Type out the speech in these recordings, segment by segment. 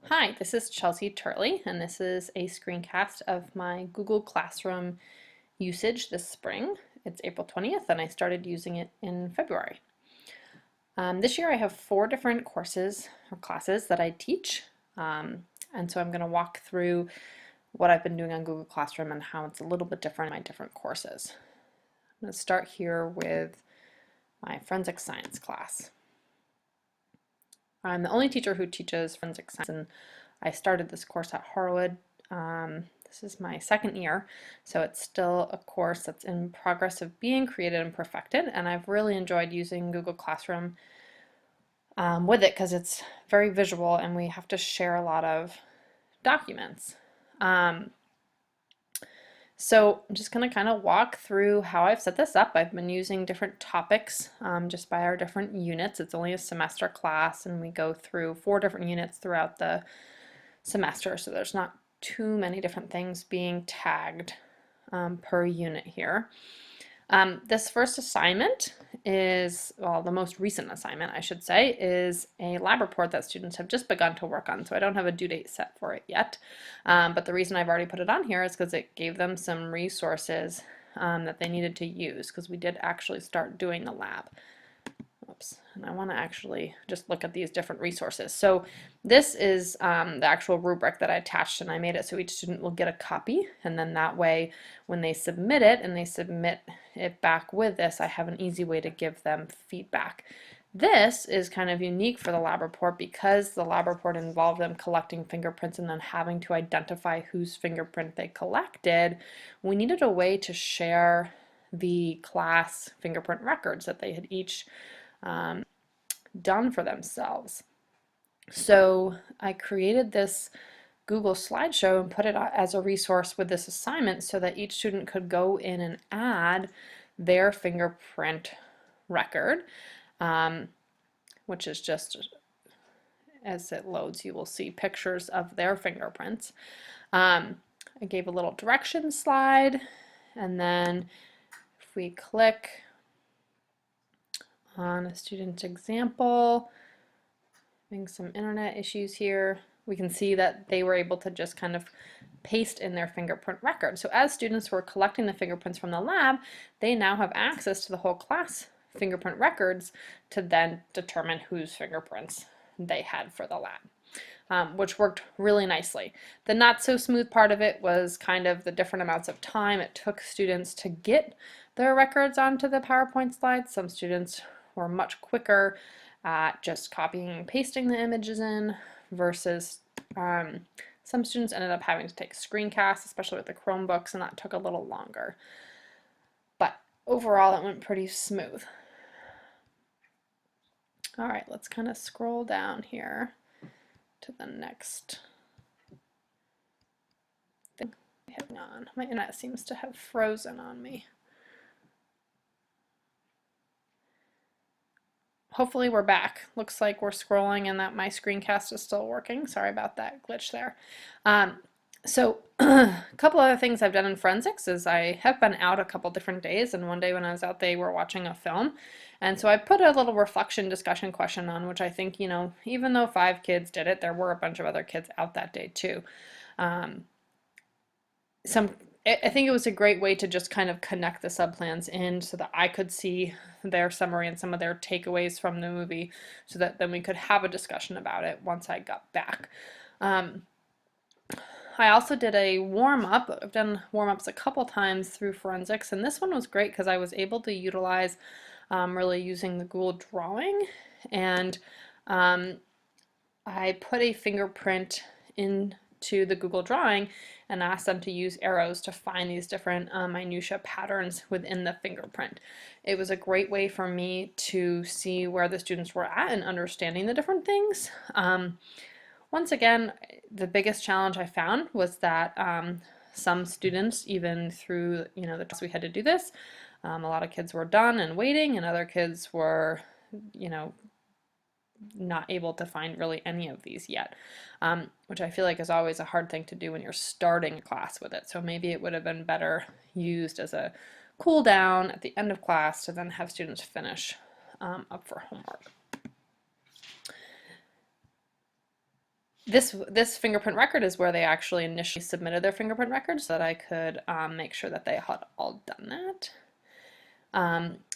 Hi, this is Chelsea Turley, and this is a screencast of my Google Classroom usage this spring. It's April 20th, and I started using it in February. This year I have 4 different courses or classes that I teach, and so I'm going to walk through what I've been doing on Google Classroom and how it's a little bit different in my different courses. I'm going to start here with my forensic science class. I'm the only teacher who teaches forensic science, and I started this course at Harwood. This is my 2nd year, so it's still a course that's in progress of being created and perfected, and I've really enjoyed using Google Classroom with it because it's very visual and we have to share a lot of documents. So I'm just going to kind of walk through how I've set this up. I've been using different topics just by our different units. It's only a semester class and we go through 4 different units throughout the semester, so there's not too many different things being tagged per unit here. This first assignment is, well, the most recent assignment, I should say, is a lab report that students have just begun to work on, so I don't have a due date set for it yet. But the reason I've already put it on here is because it gave them some resources that they needed to use, because we did actually start doing the lab. Oops, and I want to actually just look at these different resources. So this is the actual rubric that I attached, and I made it so each student will get a copy, and then that way when they submit it and they submit it back with this, I have an easy way to give them feedback. This is kind of unique for the lab report because the lab report involved them collecting fingerprints and then having to identify whose fingerprint they collected. We needed a way to share the class fingerprint records that they had each done for themselves. So I created this Google slideshow and put it as a resource with this assignment so that each student could go in and add their fingerprint record, which is just, as it loads, you will see pictures of their fingerprints. I gave a little direction slide, and then if we click on a student's example, having some internet issues here, we can see that they were able to just kind of paste in their fingerprint record. So as students were collecting the fingerprints from the lab, they now have access to the whole class fingerprint records to then determine whose fingerprints they had for the lab, which worked really nicely. The not so smooth part of it was kind of the different amounts of time it took students to get their records onto the PowerPoint slides. Some students were much quicker at just copying and pasting the images in versus some students ended up having to take screencasts, especially with the Chromebooks, and that took a little longer. But overall, it went pretty smooth. All right, let's kind of scroll down here to the next thing. Hang on, my internet seems to have frozen on me. Hopefully we're back. Looks like we're scrolling and that my screencast is still working. Sorry about that glitch there. So a couple other things I've done in forensics is I have been out a couple different days, and one day when I was out they were watching a film, and so I put a little reflection discussion question on, which I think, you know, even though 5 kids did it, there were a bunch of other kids out that day too. I think it was a great way to just kind of connect the subplans in so that I could see their summary and some of their takeaways from the movie so that then we could have a discussion about it once I got back. I also did a warm-up. I've done warm-ups a couple times through forensics, and this one was great because I was able to utilize really using the Google drawing, and I put a fingerprint into the Google drawing and asked them to use arrows to find these different minutia patterns within the fingerprint. It was a great way for me to see where the students were at and understanding the different things. Once again, the biggest challenge I found was that some students, even through the class we had to do this, a lot of kids were done and waiting, and other kids were not able to find really any of these yet, which I feel like is always a hard thing to do when you're starting a class with it. So maybe it would have been better used as a cool down at the end of class to then have students finish up for homework. This fingerprint record is where they actually initially submitted their fingerprint record so that I could make sure that they had all done that.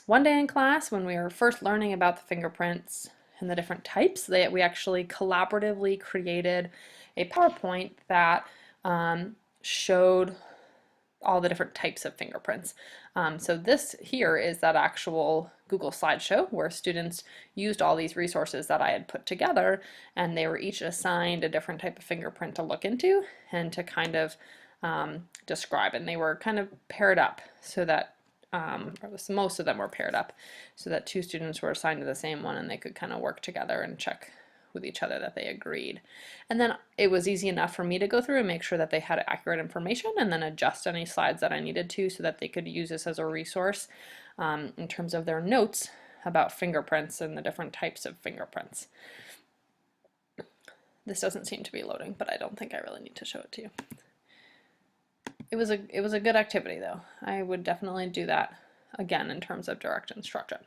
One day in class, when we were first learning about the fingerprints and the different types, we actually collaboratively created a PowerPoint that showed all the different types of fingerprints. So this here is that actual Google slideshow where students used all these resources that I had put together, and they were each assigned a different type of fingerprint to look into and to kind of describe. And they were kind of paired up so that or most of them were paired up so that two students were assigned to the same one and they could kind of work together and check with each other that they agreed. And then it was easy enough for me to go through and make sure that they had accurate information and then adjust any slides that I needed to so that they could use this as a resource in terms of their notes about fingerprints and the different types of fingerprints. This doesn't seem to be loading, but I don't think I really need to show it to you. It was a good activity though. I would definitely do that again in terms of direct instruction.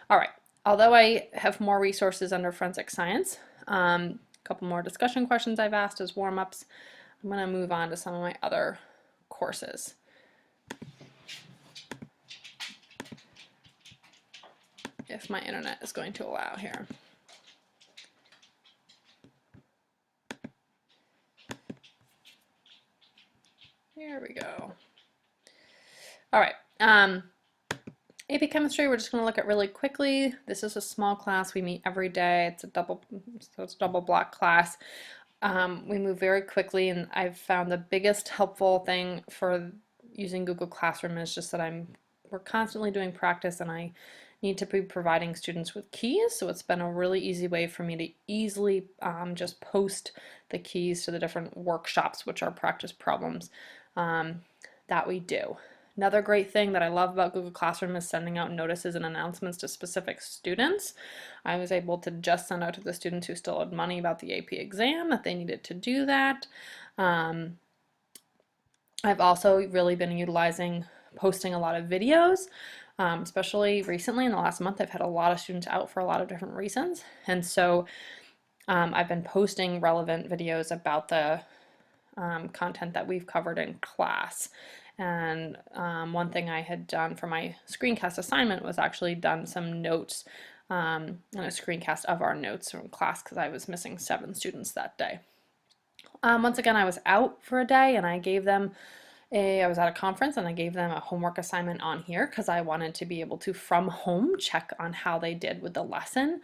All right. Although I have more resources under forensic science, a couple more discussion questions I've asked as warm-ups, I'm going to move on to some of my other courses. If my internet is going to allow here. Here we go. All right. AP Chemistry, we're just going to look at really quickly. This is a small class. We meet every day. It's a double block class. We move very quickly, and I've found the biggest helpful thing for using Google Classroom is just that we're constantly doing practice, and I need to be providing students with keys. So it's been a really easy way for me to easily just post the keys to the different workshops, which are practice problems that we do. Another great thing that I love about Google Classroom is sending out notices and announcements to specific students. I was able to just send out to the students who still owed money about the AP exam that they needed to do that. I've also really been utilizing posting a lot of videos, especially recently in the last month. I've had a lot of students out for a lot of different reasons, and so I've been posting relevant videos about the content that we've covered in class. And one thing I had done for my screencast assignment was actually done some notes and a screencast of our notes from class because I was missing 7 students that day. Once again, I was out for a day and I gave them I was at a conference and I gave them a homework assignment on here because I wanted to be able to, from home, check on how they did with the lesson,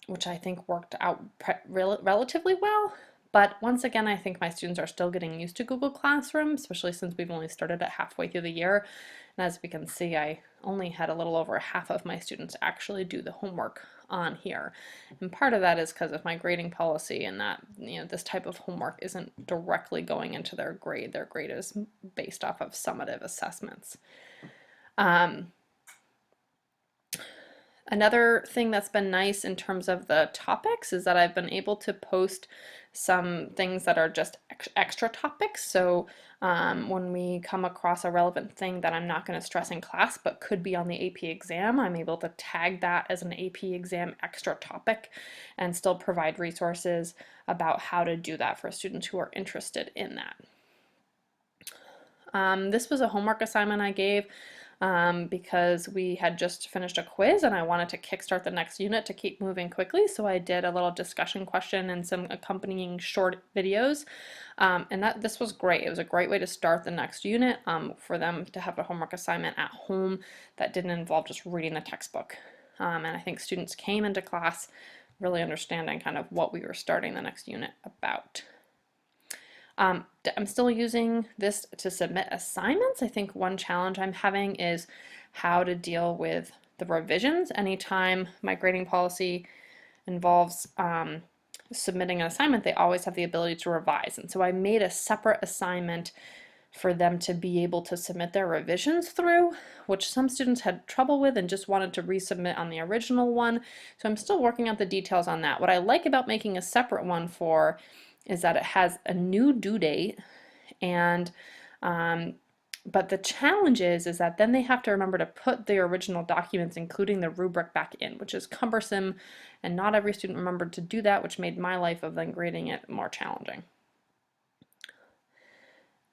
which I think worked out relatively well. But once again, I think my students are still getting used to Google Classroom, especially since we've only started it halfway through the year. And as we can see, I only had a little over half of my students actually do the homework on here. And part of that is because of my grading policy and that, this type of homework isn't directly going into their grade. Their grade is based off of summative assessments. Another thing that's been nice in terms of the topics is that I've been able to post some things that are just extra topics. So when we come across a relevant thing that I'm not going to stress in class but could be on the AP exam, I'm able to tag that as an AP exam extra topic and still provide resources about how to do that for students who are interested in that. This was a homework assignment I gave because we had just finished a quiz and I wanted to kickstart the next unit to keep moving quickly. So I did a little discussion question and some accompanying short videos. And this was great. It was a great way to start the next unit for them to have a homework assignment at home that didn't involve just reading the textbook. And I think students came into class really understanding kind of what we were starting the next unit about. I'm still using this to submit assignments. I think one challenge I'm having is how to deal with the revisions. Anytime my grading policy involves submitting an assignment, they always have the ability to revise. And so I made a separate assignment for them to be able to submit their revisions through, which some students had trouble with and just wanted to resubmit on the original one. So I'm still working out the details on that. What I like about making a separate one is that it has a new due date and But the challenge is that then they have to remember to put the original documents, including the rubric, back in, which is cumbersome, and not every student remembered to do that, which made my life of then grading it more challenging.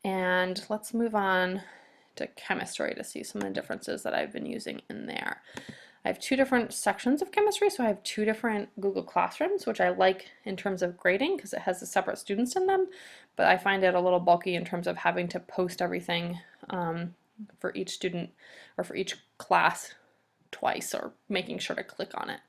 And let's move on to chemistry to see some of the differences that I've been using in there. I have two different sections of chemistry, so I have two different Google Classrooms, which I like in terms of grading because it has the separate students in them, but I find it a little bulky in terms of having to post everything for each student or for each class twice, or making sure to click on it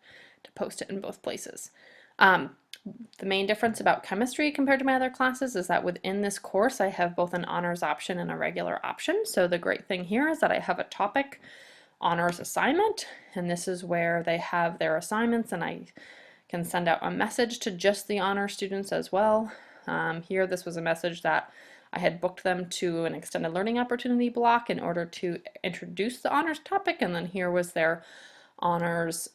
to post it in both places. The main difference about chemistry compared to my other classes is that within this course I have both an honors option and a regular option. So the great thing here is that I have a topic honors assignment, and this is where they have their assignments, and I can send out a message to just the honor students as well. Here this was a message that I had booked them to an extended learning opportunity block in order to introduce the honors topic, and then here was their honors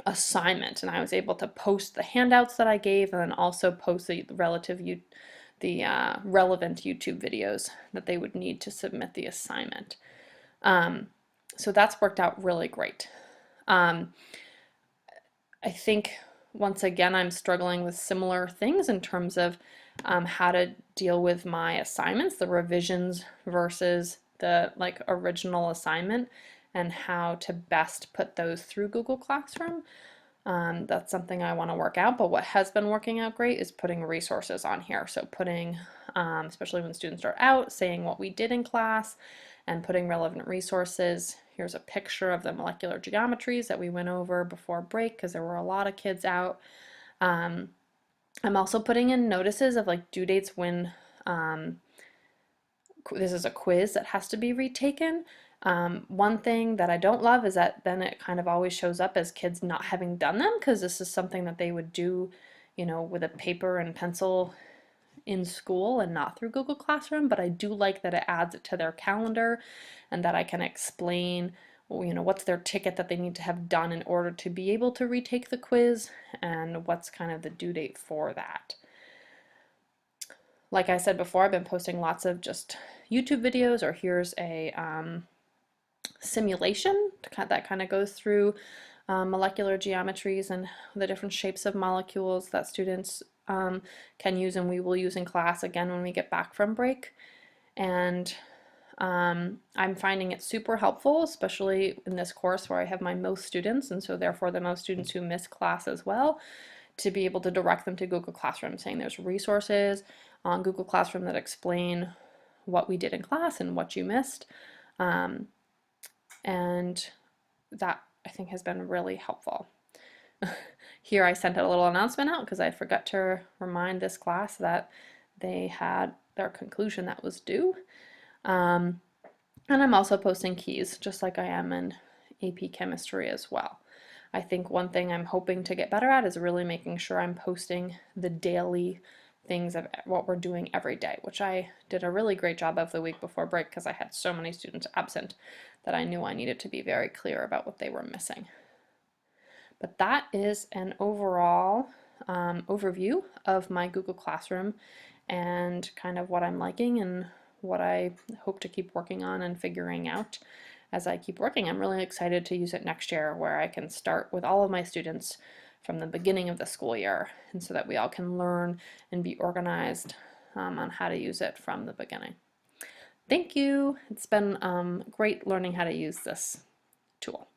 assignment, and I was able to post the handouts that I gave and then also post the relevant YouTube videos that they would need to submit the assignment. So that's worked out really great. I think once again I'm struggling with similar things in terms of how to deal with my assignments, the revisions versus the original assignment, and how to best put those through Google Classroom. That's something I want to work out, but what has been working out great is putting resources on here. So putting, especially when students are out, saying what we did in class and putting relevant resources. Here's a picture of the molecular geometries that we went over before break because there were a lot of kids out. I'm also putting in notices of due dates when this is a quiz that has to be retaken. One thing that I don't love is that then it kind of always shows up as kids not having done them, because this is something that they would do, with a paper and pencil in school and not through Google Classroom. But I do like that it adds it to their calendar and that I can explain, what's their ticket that they need to have done in order to be able to retake the quiz and what's kind of the due date for that. Like I said before, I've been posting lots of just YouTube videos, or here's a simulation that kind of goes through molecular geometries and the different shapes of molecules that students can use and we will use in class again when we get back from break. And I'm finding it super helpful, especially in this course where I have my most students, and so therefore the most students who miss class as well, to be able to direct them to Google Classroom, saying there's resources on Google Classroom that explain what we did in class and what you missed. And that I think has been really helpful. Here I sent out a little announcement out because I forgot to remind this class that they had their conclusion that was due. And I'm also posting keys just like I am in AP Chemistry as well. I think one thing I'm hoping to get better at is really making sure I'm posting the daily things of what we're doing every day, which I did a really great job of the week before break because I had so many students absent that I knew I needed to be very clear about what they were missing. But that is an overall overview of my Google Classroom and kind of what I'm liking and what I hope to keep working on and figuring out as I keep working. I'm really excited to use it next year, where I can start with all of my students from the beginning of the school year, and so that we all can learn and be organized on how to use it from the beginning. Thank you. It's been great learning how to use this tool.